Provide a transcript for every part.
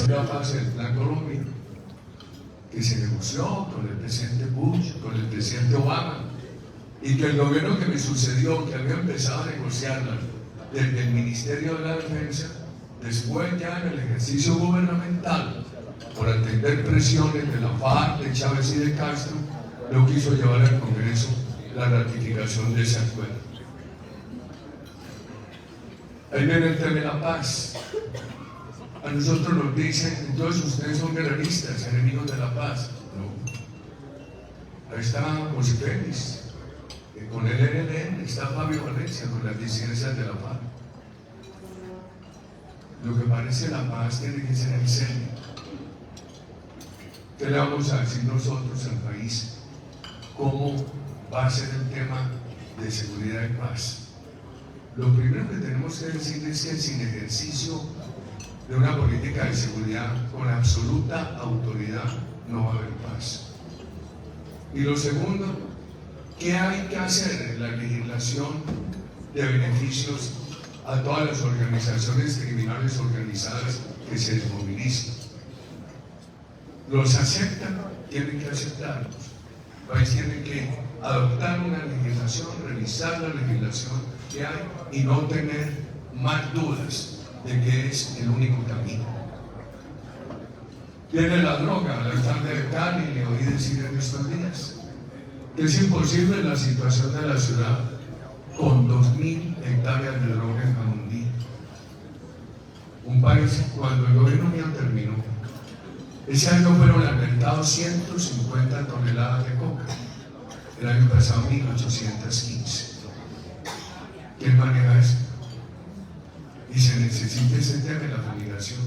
la paz en el Plan Colombia, que se negoció con el presidente Bush, con el presidente Obama, y que el gobierno que me sucedió, que había empezado a negociarla desde el Ministerio de la Defensa, después ya en el ejercicio gubernamental, por atender presiones de la FARC, de Chávez y de Castro, no quiso llevar al Congreso la ratificación de ese acuerdo. Ahí viene el tema de la paz. A nosotros nos dicen, entonces ustedes son guerreristas, enemigos de la paz. No. Ahí está José Félix, con el ELN, está Fabio Valencia, con las disidencias de la paz. Lo que parece la paz tiene que ser en serio. ¿Qué le vamos a decir nosotros al país? ¿Cómo va a ser el tema de seguridad y paz? Lo primero que tenemos que decir es que sin ejercicio de una política de seguridad con absoluta autoridad no va a haber paz. Y lo segundo, ¿qué hay que hacer en la legislación de beneficios a todas las organizaciones criminales organizadas que se desmovilicen? Los aceptan, tienen que aceptarlos. El país tiene que adoptar una legislación, revisar la legislación que hay y no tener más dudas de que es el único camino. Viene la droga, al alcalde de Cali le oí decir en estos días que es imposible la situación de la ciudad con 2.000 hectáreas de droga en Jamundí. Un país, cuando el gobierno mío terminó, ese año fueron al mercado 150 toneladas de coca, el año pasado 1.815. ¿Quién maneja eso? Y se necesita ese tema de la fumigación.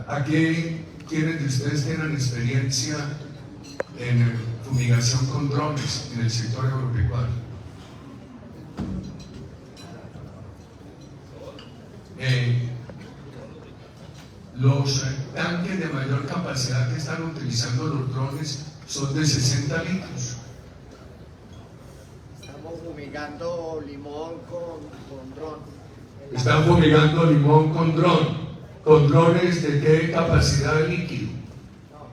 Aquí, quienes de ustedes tienen experiencia en fumigación con drones en el sector agropecuario? Los tanques de mayor capacidad que están utilizando los drones son de 60 litros. Estamos fumigando limón con dron. Están fumigando limón con dron. ¿Con drones de qué capacidad de líquido? No,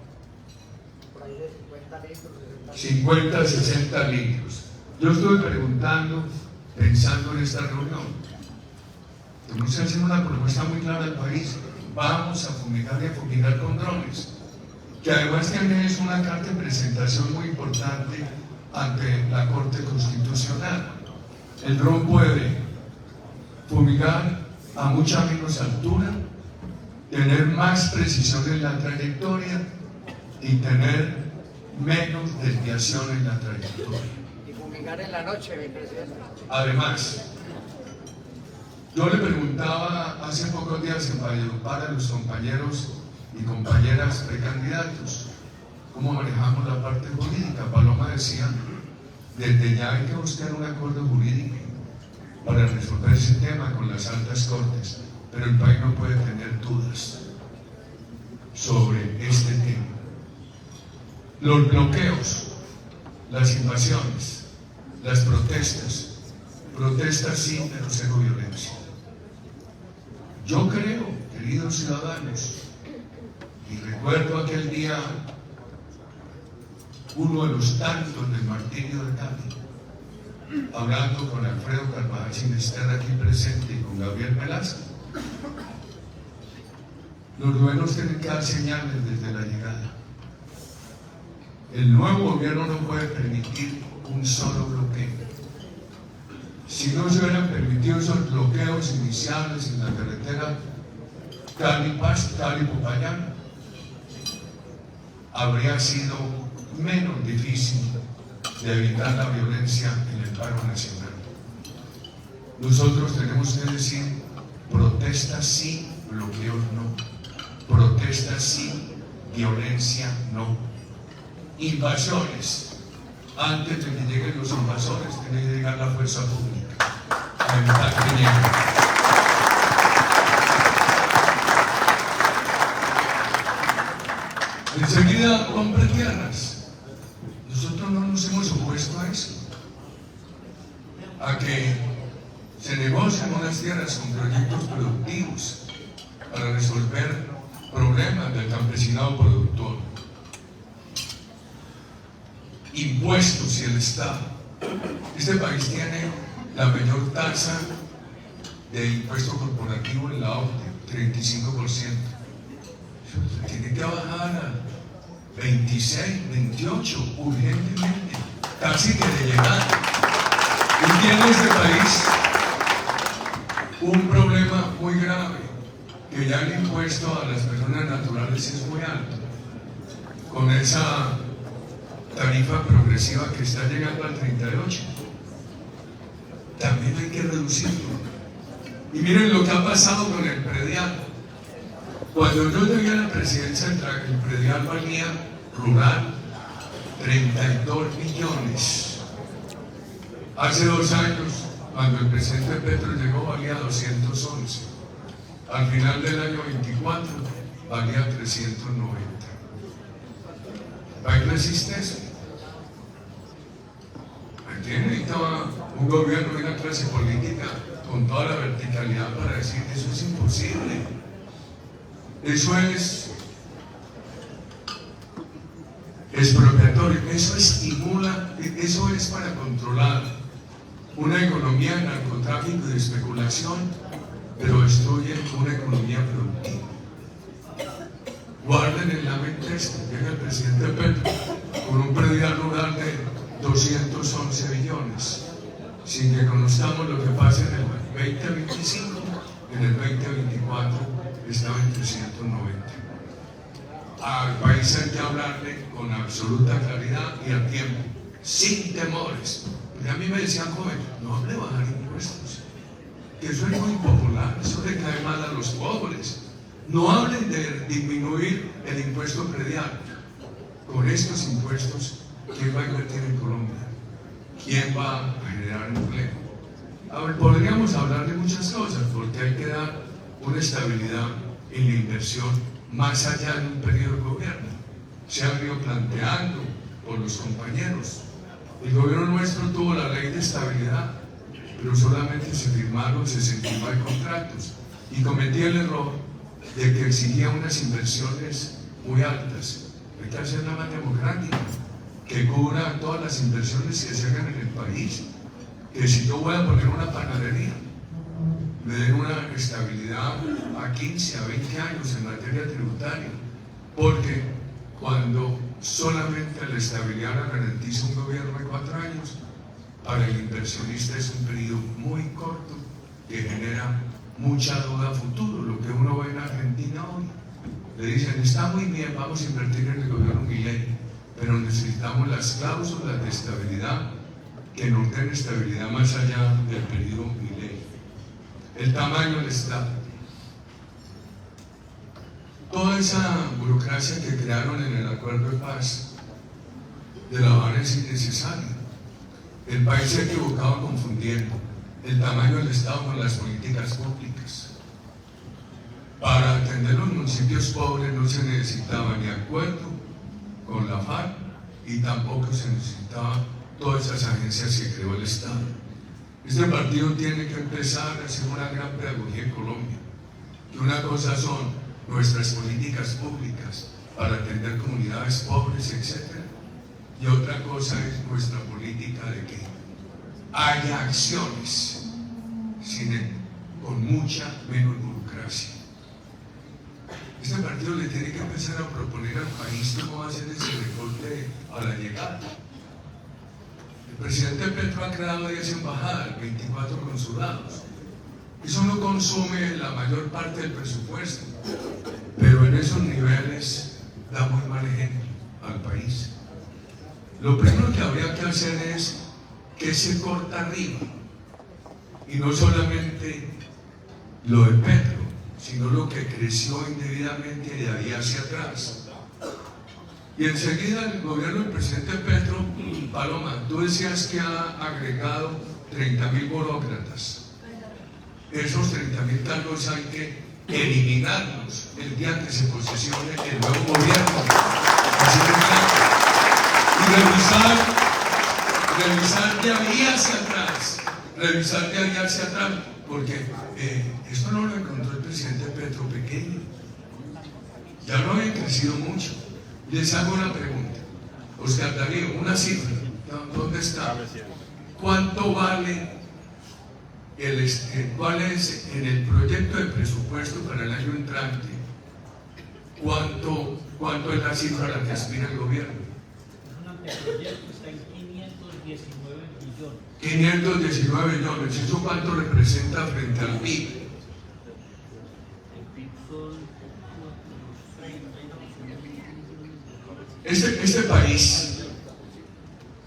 por ahí de 50 litros, 50, 60 litros. Yo estuve preguntando, pensando en esta reunión, tenemos que hacer una propuesta muy clara al país. Vamos a fumigar y a fumigar con drones, que además tiene una carta de presentación muy importante ante la Corte Constitucional. El dron puede fumigar a mucha menos altura, tener más precisión en la trayectoria y tener menos desviación en la trayectoria. y fumigar en la noche, mi presidente. Además, yo le preguntaba hace pocos días en Valledupar a los compañeros y compañeras precandidatos cómo manejamos la parte jurídica. Paloma decía, desde ya hay que buscar un acuerdo jurídico para resolver ese tema con las altas cortes, pero el país no puede tener dudas sobre este tema. Los bloqueos, las invasiones, las protestas sí, pero cero violencia. Yo creo, queridos ciudadanos, y recuerdo aquel día, uno de los tantos del martirio de Cali, hablando con Alfredo Carvajal Sinisterra aquí presente y con Gabriel Velasco. Los gobiernos tienen que dar señales desde la llegada. El nuevo gobierno no puede permitir un solo bloqueo. Si no se hubieran permitido esos bloqueos iniciales en la carretera Cali-Paz, Cali-Popayán, habría sido menos difícil de evitar la violencia en el paro nacional. Nosotros tenemos que decir, protesta sí, bloqueos no. Protesta sí, violencia no. Invasiones. Antes de que lleguen los invasores, tiene que llegar la fuerza pública a evitar que lleguen. Enseguida, compre tierras. Nosotros no nos hemos opuesto a eso, a que se negocien unas tierras con proyectos productivos para resolver problemas del campesinado productor. Impuestos y el Estado. Este país tiene la mayor tasa de impuesto corporativo en la OCDE, 35%. Tiene que bajar a 26, 28, urgentemente, casi que de llegada. Y tiene este país un problema muy grave, que ya el impuesto a las personas naturales es muy alto. Con esa tarifa progresiva que está llegando al 38, también hay que reducirlo. Y miren lo que ha pasado con el predial. Cuando yo llegué a la presidencia, el predial valía rural 32 millones. Hace 2 años, cuando el presidente Petro llegó, valía 211. Al final del año 24, valía 390. ¿El país resiste eso? Aquí necesitaba un gobierno y una clase política con toda la verticalidad para decir que eso es imposible. Eso es expropiatorio, eso estimula, eso es para controlar una economía de narcotráfico y de especulación, pero destruye una economía productiva. Guarden en la mente esto, llega el presidente Petro con un predial rural de 211 billones, sin que conozcamos lo que pasa en el 2025, en el 2024 estaba en 390. Al país hay que hablarle con absoluta claridad y a tiempo, sin temores. Porque a mí me decían, joven, no hable de bajar impuestos, que eso es muy impopular, eso le cae mal a los pobres. No hablen de disminuir el impuesto predial. Con estos impuestos, ¿quién va a invertir en Colombia? ¿Quién va a generar empleo? A ver, podríamos hablar de muchas cosas, porque hay que dar una estabilidad en la inversión más allá de un periodo de gobierno. Se ha venido planteando por los compañeros. El gobierno nuestro tuvo la ley de estabilidad, pero solamente se firmaron 69 contratos y cometía el error de que exigía unas inversiones muy altas. Hay que hacerla más democrática, que cubra todas las inversiones que se hagan en el país. Que si yo voy a poner una panadería, me den una estabilidad a 15, a 20 años en materia tributaria, porque cuando solamente la estabilidad la garantiza un gobierno de 4 años, para el inversionista es un periodo muy corto que genera mucha duda a futuro. Lo que uno ve en Argentina hoy, le dicen, está muy bien, vamos a invertir en el gobierno Milei, pero necesitamos las cláusulas de estabilidad que nos den estabilidad más allá del periodo Milei. El tamaño del Estado. Toda esa burocracia que crearon en el acuerdo de paz de La Habana es innecesaria. El país se ha equivocado confundiendo el tamaño del Estado con las políticas públicas. Para atender los municipios pobres no se necesitaba ni acuerdo con la FARC y tampoco se necesitaba todas esas agencias que creó el Estado. Este partido tiene que empezar a hacer una gran pedagogía en Colombia. Que una cosa son nuestras políticas públicas para atender comunidades pobres, etc. Y otra cosa es nuestra política de que haya acciones con mucha menos burocracia. Este partido le tiene que empezar a proponer al país cómo va a hacer ese recorte a la llegada. El presidente Petro ha creado 10 embajadas, 24 consulados. Eso no consume la mayor parte del presupuesto, pero en esos niveles da muy mal ejemplo al país. Lo primero que habría que hacer es que se corta arriba, y no solamente lo de Petro, sino lo que creció indebidamente de ahí hacia atrás. Y enseguida el gobierno del presidente Petro, Paloma, tú decías que ha agregado 30.000 burócratas. Esos 30.000 cargos hay que eliminarlos el día que se posesione el nuevo gobierno. Así de y revisar de ahí hacia atrás, porque esto no lo encontró el presidente Petro pequeño, ya lo habían crecido mucho. Les hago una pregunta, Oscar Darío, una cifra, ¿dónde está? ¿Cuánto vale cuál es en el proyecto de presupuesto para el año entrante? ¿Cuánto es la cifra a la que aspira el gobierno? El anteproyecto está en 519 millones. 519 millones. ¿Eso cuánto representa frente al PIB? El PIB son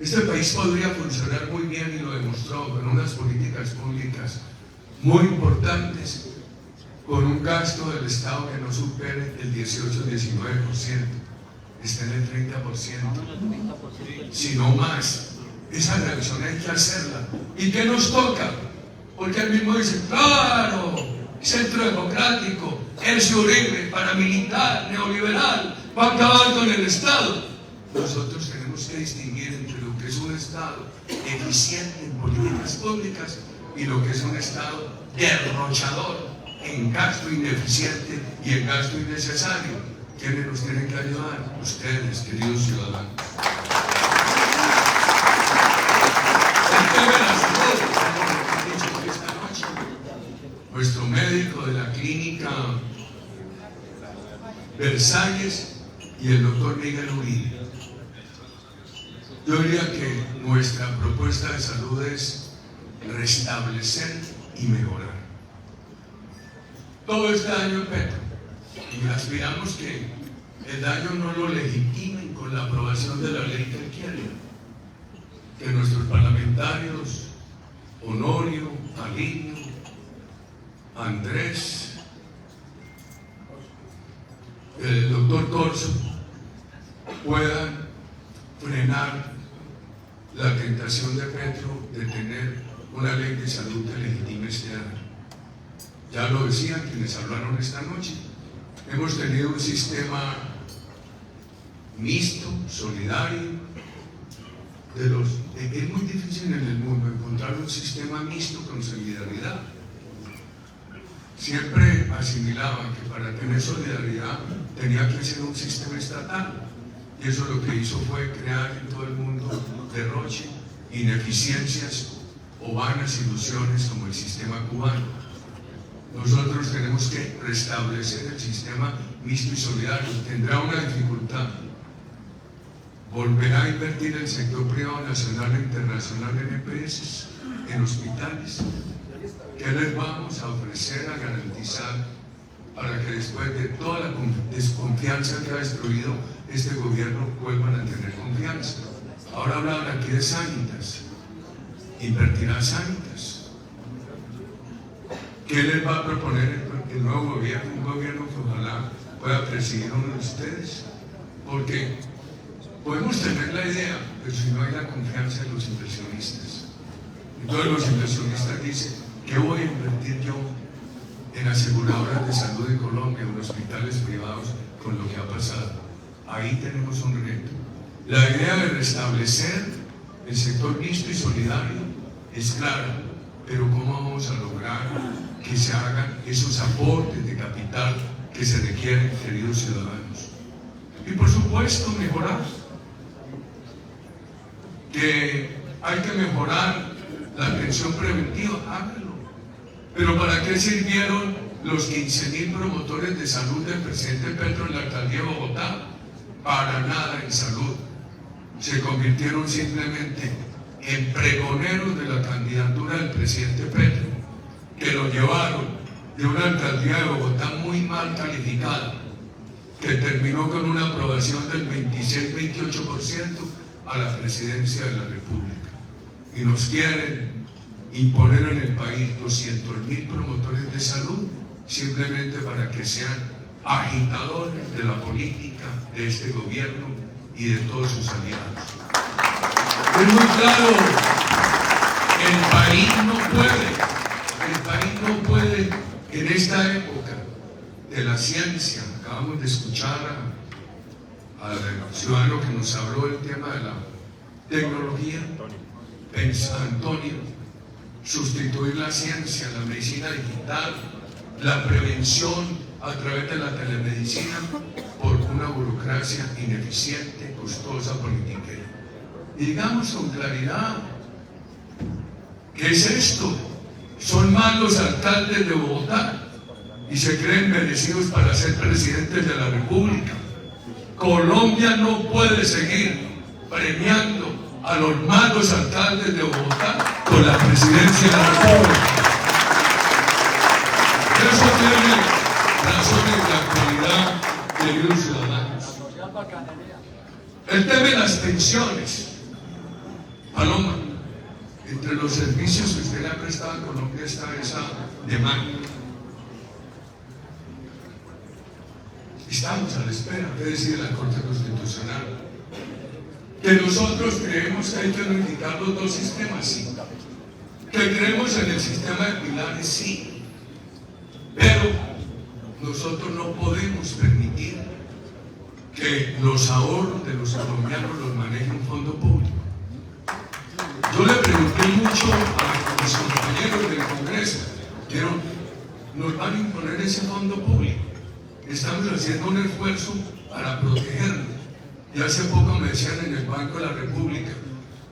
Este país podría funcionar muy bien y lo demostró con unas políticas públicas muy importantes, con un gasto del Estado que no supere el 18-19%, está en el 30%, si no más. Esa revisión hay que hacerla. ¿Y qué nos toca? Porque él mismo dice, claro, centro democrático, Hercio Uribe, paramilitar, neoliberal, va a acabar con el Estado. Nosotros tenemos que distinguir entre lo que es un Estado eficiente en políticas públicas y lo que es un Estado derrochador en gasto ineficiente y en gasto innecesario. ¿Quiénes nos tienen que ayudar? Ustedes, queridos ciudadanos. El tema de la salud, como hemos dicho esta noche, nuestro médico de la clínica Versalles y el doctor Miguel Uribe. Yo diría que nuestra propuesta de salud es restablecer y mejorar. Todo este daño en Petro, y aspiramos que el daño no lo legitimen con la aprobación de la ley que él quiere, que nuestros parlamentarios, Honorio, Alinio, Andrés, el doctor Corso, puedan frenar la tentación de Petro de tener una ley de salud que legitime este daño. Ya lo decían quienes hablaron esta noche, hemos tenido un sistema mixto, solidario, es muy difícil en el mundo encontrar un sistema mixto con solidaridad. Siempre asimilaban que para tener solidaridad tenía que ser un sistema estatal, y eso lo que hizo fue crear en todo el mundo derroche, ineficiencias o vanas ilusiones como el sistema cubano. Nosotros tenemos que restablecer el sistema mixto y solidario. Tendrá una dificultad. Volverá a invertir el sector privado nacional e internacional en EPS, en hospitales. ¿Qué les vamos a ofrecer, a garantizar para que después de toda la desconfianza que ha destruido este gobierno vuelvan a tener confianza? Ahora hablaban aquí de Sanitas. Invertirá Sanitas. ¿Qué les va a proponer el nuevo gobierno? Un gobierno que ojalá pueda presidir uno de ustedes. Porque podemos tener la idea, pero si no hay la confianza de los inversionistas. Entonces los inversionistas dicen, ¿qué voy a invertir yo en aseguradoras de salud en Colombia, en hospitales privados, con lo que ha pasado? Ahí tenemos un reto. La idea de restablecer el sector mixto y solidario es clara, pero ¿cómo vamos a lograr que se hagan esos aportes de capital que se requieren, queridos ciudadanos? Y por supuesto mejorar, que hay que mejorar la atención preventiva, hágalo. Pero ¿para qué sirvieron los 15.000 promotores de salud del presidente Petro en la alcaldía de Bogotá? Para nada en salud. Se convirtieron simplemente en pregoneros de la candidatura del presidente Petro, que lo llevaron de una alcaldía de Bogotá muy mal calificada, que terminó con una aprobación del 26-28% a la presidencia de la República. Y nos quieren imponer en el país 200.000 promotores de salud simplemente para que sean agitadores de la política de este gobierno y de todos sus aliados. Es muy claro, el país no puede en esta época de la ciencia. Acabamos de escuchar al ciudadano que nos habló del tema de la tecnología, Antonio. sustituir la ciencia, la medicina digital, la prevención a través de la telemedicina por una burocracia ineficiente, costosa, politiquera. Y digamos con claridad, ¿qué es esto? Son malos alcaldes de Bogotá y se creen merecidos para ser presidentes de la República. Colombia no puede seguir premiando a los malos alcaldes de Bogotá con la presidencia de la República. Eso tiene razones de actualidad, queridos ciudadanos. El tema de las pensiones, Paloma, entre los servicios que usted le ha prestado a Colombia está esa demanda. Estamos a la espera de decir la Corte Constitucional que nosotros creemos que hay que unificar los dos sistemas, sí, que creemos en el sistema de pilares, sí, pero nosotros no podemos permitir que los ahorros de los colombianos los maneje un fondo público. Yo le pregunté mucho a mis compañeros del Congreso, dijeron, nos van a imponer ese fondo público. Estamos haciendo un esfuerzo para protegerlo. Y hace poco me decían en el Banco de la República,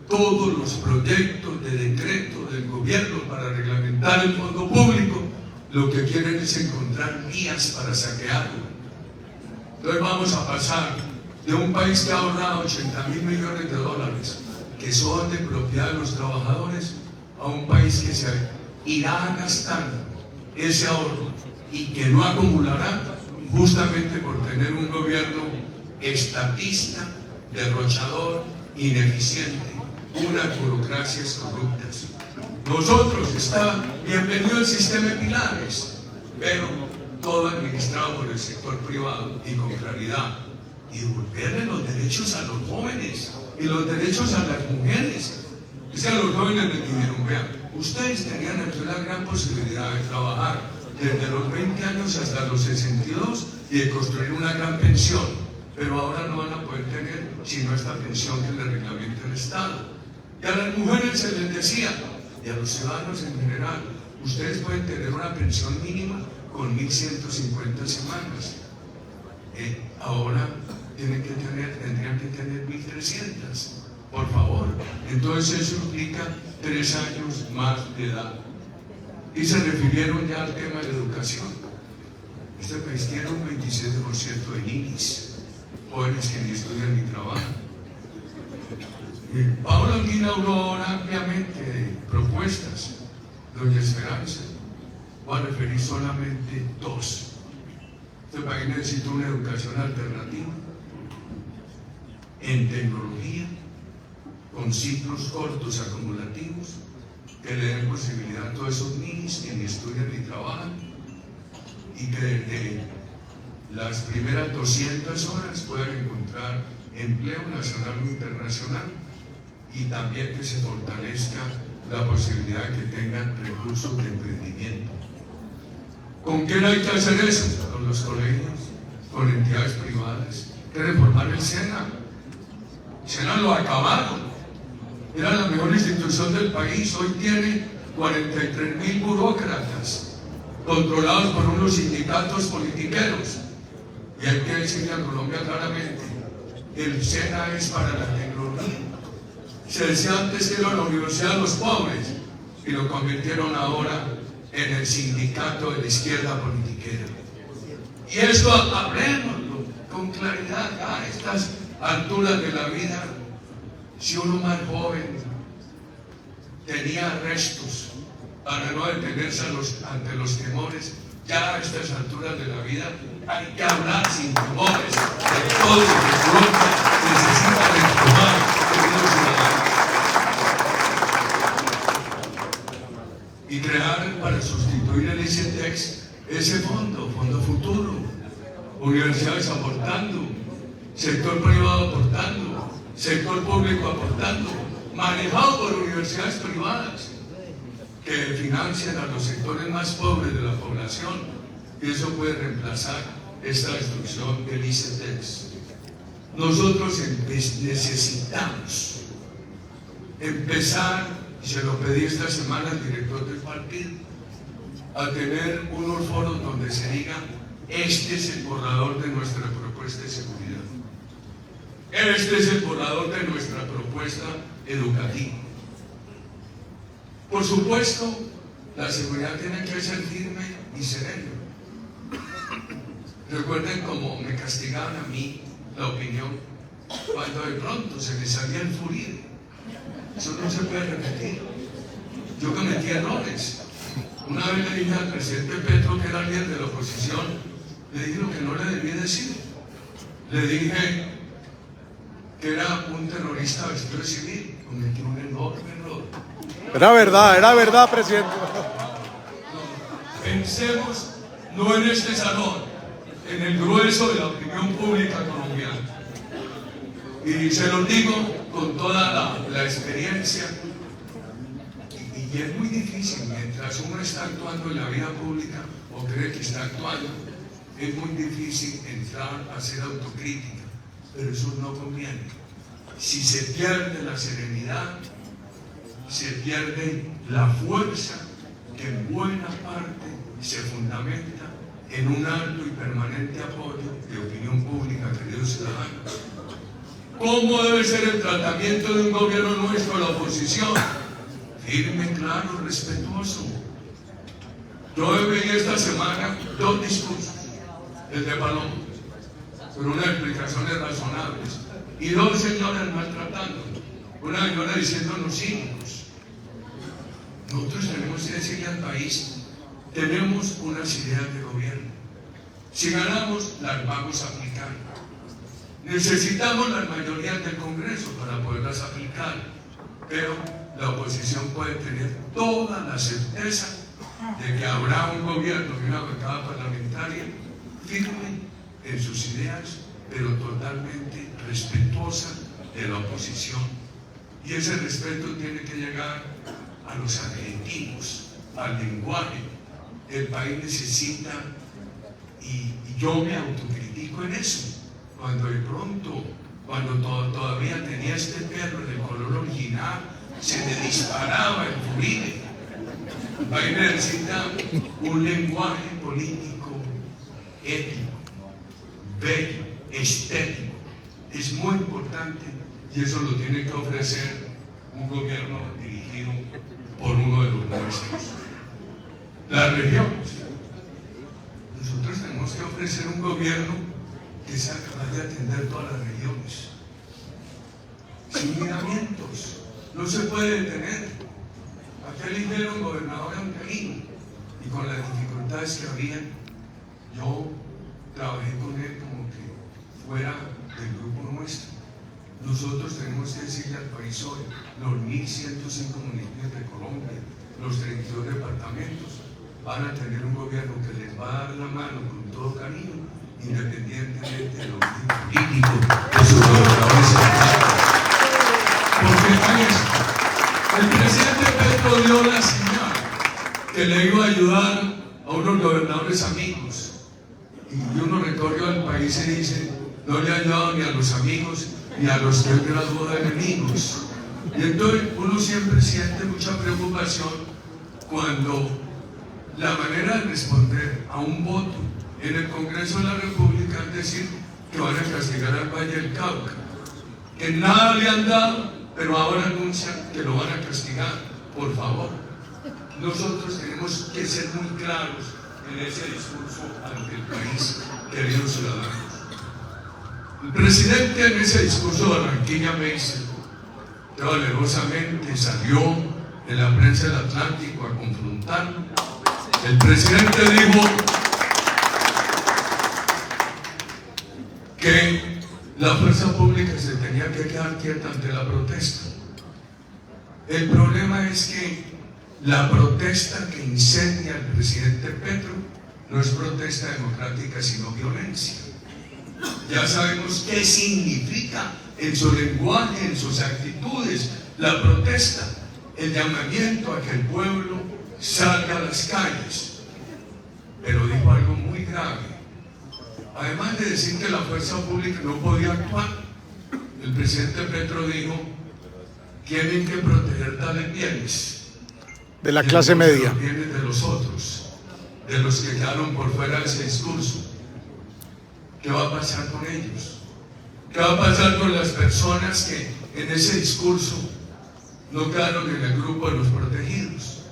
todos los proyectos de decreto del gobierno para reglamentar el fondo público, lo que quieren es encontrar vías para saquearlo. Entonces vamos a pasar de un país que ha ahorrado 80.000 millones de dólares, que son de propiedad de los trabajadores, a un país que se irá gastando ese ahorro y que no acumulará justamente por tener un gobierno estatista, derrochador, ineficiente, unas burocracias corruptas. Nosotros está bienvenido el sistema de pilares, pero todo administrado por el sector privado y con claridad, y devolverle los derechos a los jóvenes y los derechos a las mujeres. Es que a los jóvenes les dijeron, vean, ustedes tenían aquí una gran posibilidad de trabajar desde los 20 años hasta los 62 y de construir una gran pensión, pero ahora no van a poder tener sino esta pensión que le reglamenta el Estado. Y a las mujeres se les decía, y a los ciudadanos en general, ustedes pueden tener una pensión mínima con 1.150 semanas. Ahora tendrían que tener 1.300, por favor. Entonces eso implica 3 años más de edad. Y se refirieron ya al tema de la educación. Este país tiene un 27% de ninis, jóvenes que ni estudian ni trabajan. Paola inauguró ampliamente propuestas. Doña Esperanza, voy a referir solamente 2. Este país necesita una educación alternativa en tecnología, con ciclos cortos acumulativos, que le den posibilidad a todos esos niños que ni estudian ni trabajan, y que desde las primeras 200 horas puedan encontrar empleo nacional o internacional, y también que se fortalezca la posibilidad de que tengan recursos de emprendimiento. ¿Con quién hay que hacer eso? Con los colegios, con entidades privadas. Hay que reformar el SENA. El SENA lo acabaron. Era la mejor institución del país. Hoy tiene 43.000 burócratas controlados por unos sindicatos politiqueros. Y hay que decirle a Colombia claramente, el SENA es para la tecnología. Se decía antes que era la universidad de los pobres y lo convirtieron ahora en el sindicato de la izquierda politiquera. Y esto hablemoslo con claridad a estas alturas de la vida. Si uno más joven tenía restos para no detenerse ante los temores, ya a estas alturas de la vida hay que hablar sin temores de todo lo que Colombia necesita retomar, queridos ciudadanos. Y crear para sustituir el ICETEX ese fondo futuro, universidades aportando, sector privado aportando, sector público aportando, manejado por universidades privadas que financian a los sectores más pobres de la población, y eso puede reemplazar esta destrucción del ICETEX. Nosotros necesitamos empezar y se lo pedí esta semana al director del partido, a tener unos foros donde se diga: este es el borrador de nuestra propuesta de seguridad, este es el borrador de nuestra propuesta educativa. Por supuesto, la seguridad tiene que ser firme y serena. Recuerden cómo me castigaban a mí la opinión cuando de pronto se me salía el furido. Eso no se puede repetir. Yo cometí errores. Una vez le dije al presidente Petro, que era líder de la oposición, le dije lo que no le debía decir. Le dije que era un terrorista vestido de civil. Cometí un enorme error. Era verdad, presidente. Pensemos no en este salón, en el grueso de la opinión pública colombiana. Y se lo digo con toda la experiencia. Y es muy difícil, mientras uno está actuando en la vida pública o cree que está actuando, es muy difícil entrar a hacer autocrítica, pero eso no conviene. Si se pierde la serenidad, se pierde la fuerza que en buena parte se fundamenta en un alto y permanente apoyo de opinión pública, queridos ciudadanos. ¿Cómo debe ser el tratamiento de un gobierno nuestro a la oposición? Firme, claro, respetuoso. Yo veía esta semana dos discursos, el de Paloma, con unas explicaciones razonables, y dos señoras maltratando, una señora diciéndonos cínicos. Nosotros tenemos que decirle al país: tenemos unas ideas de gobierno. Si ganamos, las vamos a aplicar. Necesitamos las mayorías del Congreso para poderlas aplicar, pero la oposición puede tener toda la certeza de que habrá un gobierno y una bancada parlamentaria firme en sus ideas, pero totalmente respetuosa de la oposición. Y ese respeto tiene que llegar a los adjetivos, al lenguaje. El país necesita, y yo me autocritico en eso, cuando de pronto, cuando todavía tenía este perro del color original, se me disparaba el furide. El país necesita un lenguaje político ético, bello, estético. Es muy importante, y eso lo tiene que ofrecer un gobierno dirigido por uno de los nuestros. Las regiones. Nosotros tenemos que ofrecer un gobierno que sea capaz de atender todas las regiones, sin miramientos. No se puede detener. Aquel eligieron gobernador interino, y con las dificultades que había, yo trabajé con él como que fuera del grupo nuestro. Nosotros tenemos que decirle al país hoy: los 1.105 municipios de Colombia, los 32 departamentos, van a tener un gobierno que les va a dar la mano con todo cariño, independientemente de lo político de sus gobernadores. Porque el presidente Petro dio la señal que le iba a ayudar a unos gobernadores amigos, y uno recorrió el país y dice: no le ha ayudado ni a los amigos ni a los que él graduó de enemigos. Y entonces uno siempre siente mucha preocupación cuando la manera de responder a un voto en el Congreso de la República es decir que van a castigar al Valle del Cauca, que nada le han dado, pero ahora anuncian que lo van a castigar. Por favor, nosotros tenemos que ser muy claros en ese discurso ante el país, queridos ciudadanos. El presidente en ese discurso de Barranquilla me dice, valerosamente salió en la prensa del Atlántico a confrontarlo. El presidente dijo que la fuerza pública se tenía que quedar quieta ante la protesta. El problema es que la protesta que incendia al presidente Petro no es protesta democrática, sino violencia. Ya sabemos qué significa en su lenguaje, en sus actitudes, la protesta, el llamamiento a que el pueblo salga a las calles. Pero dijo algo muy grave. Además de decir que la fuerza pública no podía actuar, el presidente Petro dijo tienen que proteger tales bienes De la clase media. Los bienes de los otros, de los que quedaron por fuera de ese discurso. ¿Qué va a pasar con ellos? ¿Qué va a pasar con las personas que en ese discurso no quedaron en el grupo de los protegidos?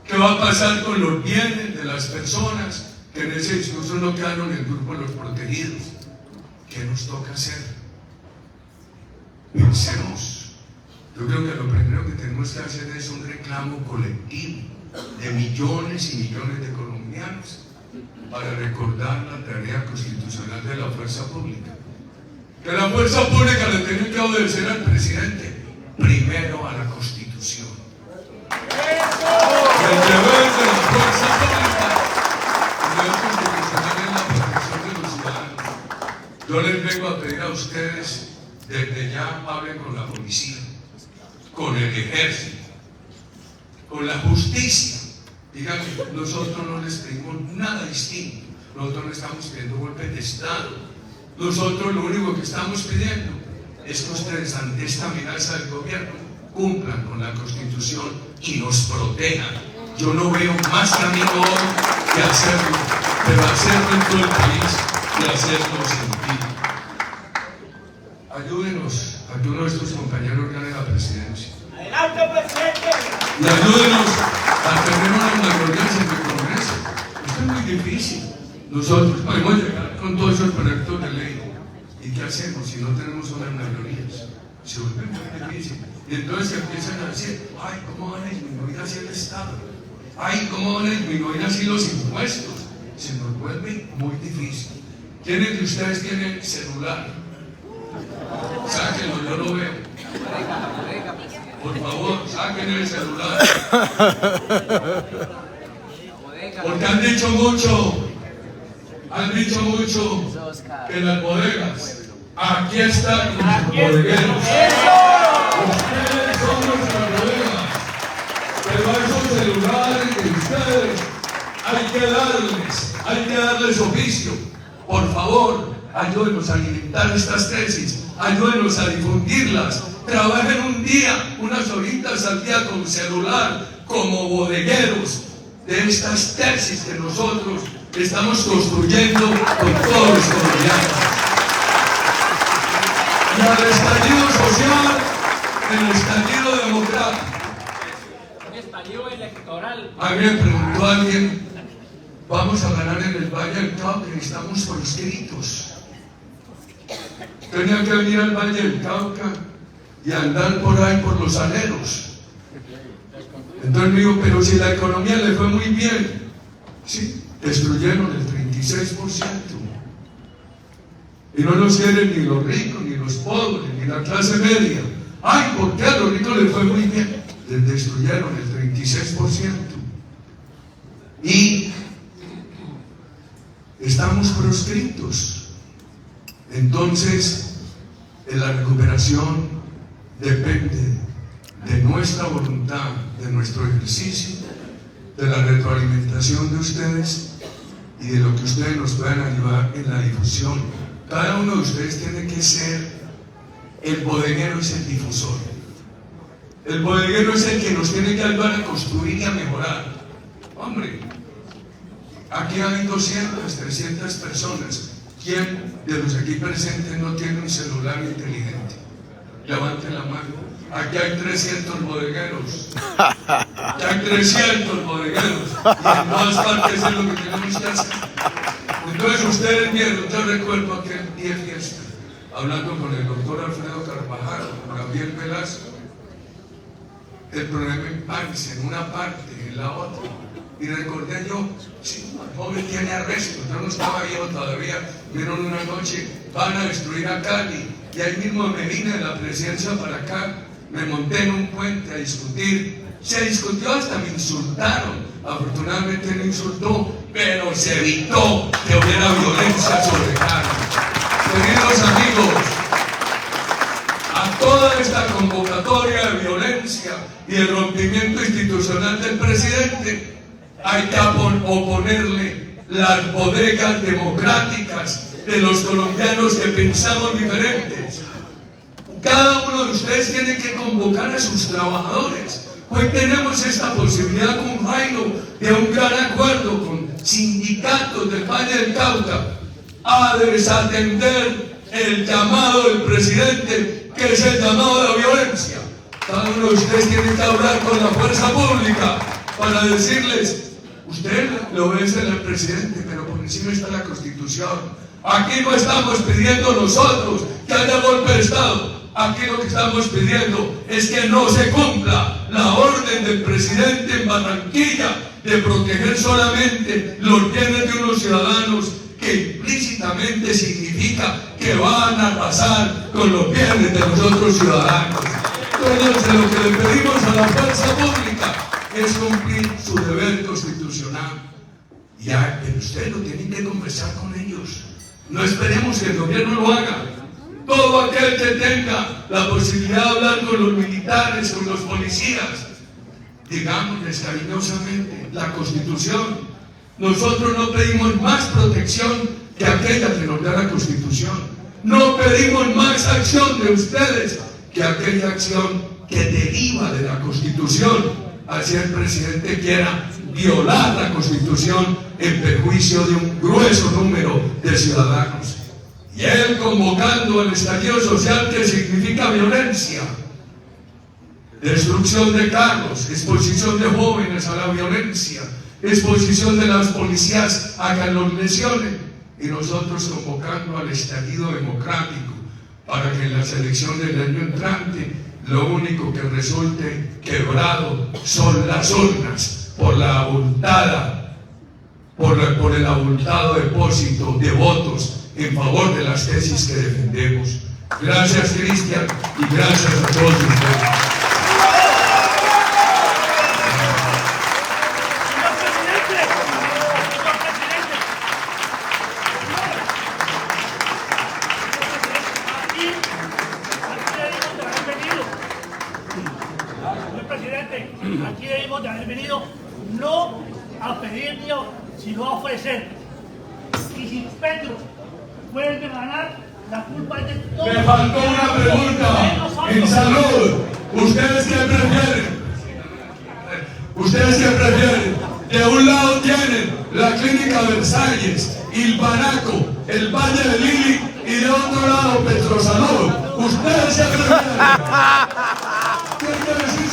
¿Qué va a pasar con los bienes de las personas que en ese discurso no quedaron en el grupo de los protegidos? ¿Qué nos toca hacer? Pensemos. Yo creo que lo primero que tenemos que hacer es un reclamo colectivo de millones y millones de colombianos para recordar la tarea constitucional de la fuerza pública. Que la fuerza pública le tiene que obedecer al presidente, primero a la Constitución. El deber de la fuerza pública, el deber constitucional es la protección de los ciudadanos. Yo les vengo a pedir a ustedes, desde ya hablen con la policía, con el ejército, con la justicia. Digan que nosotros no les pedimos nada distinto, nosotros no estamos pidiendo golpe de Estado. Nosotros lo único que estamos pidiendo es que ustedes ante esta amenaza del gobierno cumplan con la Constitución y nos protejan. Yo no veo más camino hoy que hacerlo, pero hacerlo en todo el país y hacerlo sentido. Ayúdenos a que uno de estos compañeros gane la presidencia. ¡Adelante, presidente! Y ayúdenos a tener una mayoría en el Congreso. Esto es muy difícil. Nosotros podemos llegar con todos esos proyectos de ley. ¿Y qué hacemos si no tenemos unas mayorías? Se vuelve muy difícil. Y entonces empiezan a decir, ay, ¿cómo van a disminuir así el Estado? Ay, ¿cómo van a disminuir así los impuestos? Se nos vuelve muy difícil. ¿Quiénes de ustedes tienen celular? Sáquenlo, yo lo veo. Por favor, saquen el celular. Porque han dicho mucho que las bodegas, aquí están los bodegueros. Ustedes son nuestras bodegas, pero a esos celulares de ustedes hay que darles oficio. Por favor, ayúdenos a alimentar estas tesis, ayúdenos a difundirlas. Trabajen un día, unas horitas al día con celular, como bodegueros de estas tesis que nosotros estamos construyendo con todos los colombianos. Y al estallido social, el estallido democrático. Un estallido electoral. A mí me preguntó alguien, vamos a ganar en el Valle del Cauca, estamos proscritos. Tenía que venir al Valle del Cauca y andar por ahí por los aleros. Entonces me dijo, pero si la economía le fue muy bien, sí, destruyeron el 36%. Y no nos quieren ni los ricos, ni los pobres, ni la clase media. Ay, ¿por qué a los ricos les fue muy bien? Les destruyeron el 36%. Y estamos proscritos. Entonces, en la recuperación depende de nuestra voluntad, de nuestro ejercicio, de la retroalimentación de ustedes y de lo que ustedes nos puedan ayudar en la difusión. Cada uno de ustedes tiene que ser, el bodeguero es el difusor. El bodeguero es el que nos tiene que ayudar a construir y a mejorar. Hombre, aquí hay 200, 300 personas. ¿Quién de los aquí presentes no tiene un celular inteligente? Levanten la mano. Aquí hay 300 bodegueros. Aquí hay 300 bodegueros. Y en todas partes es lo que tenemos que hacer. Entonces ustedes vieron, yo recuerdo aquel día de fiesta, hablando con el doctor Alfredo Carvajal, con Gabriel Velasco, el problema en País, en una parte, en la otra. Y recordé yo, sí, el joven tiene arresto, yo no estaba vivo todavía, vieron una noche, van a destruir a Cali. Y ahí mismo me vine de la presidencia para acá, me monté en un puente a discutir. Se discutió, hasta me insultaron. Afortunadamente no insultó, pero se evitó que hubiera violencia sobre Cali. Queridos amigos, a toda esta convocatoria de violencia y el rompimiento institucional del presidente, hay que oponerle las bodegas democráticas de los colombianos que pensamos diferentes. Cada uno de ustedes tiene que convocar a sus trabajadores. Hoy tenemos esta posibilidad con Jairo de un gran acuerdo con sindicatos del Valle del Cauca a desatender el llamado del presidente, que es el llamado de la violencia. Cada uno de ustedes tiene que hablar con la fuerza pública para decirles: usted lo ve ser el presidente, pero por encima está la Constitución. Aquí no estamos pidiendo nosotros que haya golpe de Estado. Aquí lo que estamos pidiendo es que no se cumpla la orden del presidente en Barranquilla de proteger solamente los bienes de unos ciudadanos, que implícitamente significa que van a arrasar con los bienes de los otros ciudadanos. Entonces, lo que le pedimos a la fuerza pública es cumplir su deber constitucional. Ya, pero ustedes lo tienen que conversar con ellos. No esperemos que el gobierno lo haga. Todo aquel que tenga la posibilidad de hablar con los militares, con los policías, digámosles cariñosamente: la Constitución. Nosotros no pedimos más protección que aquella que nos da la Constitución. No pedimos más acción de ustedes que aquella acción que deriva de la Constitución. Así el presidente quiera violar la Constitución en perjuicio de un grueso número de ciudadanos. Y él convocando al estallido social, que significa violencia, destrucción de carros, exposición de jóvenes a la violencia, exposición de las policías a que los lesionen, y nosotros convocando al estallido democrático para que en las elecciones del año entrante lo único que resulte quebrado son las urnas por el abultado depósito de votos en favor de las tesis que defendemos. Gracias, Cristian, y gracias a todos ustedes. Aquí debemos de haber venido no a pedir, sino a ofrecer. Y si Petro vuelve a ganar, la culpa es de todos. Me faltó una pregunta en salud. ¿Ustedes qué prefieren? ¿Ustedes qué prefieren? De un lado tienen la Clínica Versalles, Ilbanaco, el Valle de Lili, y de otro lado Petrosalud. ¿Ustedes qué prefieren? ¿Qué quiere decir?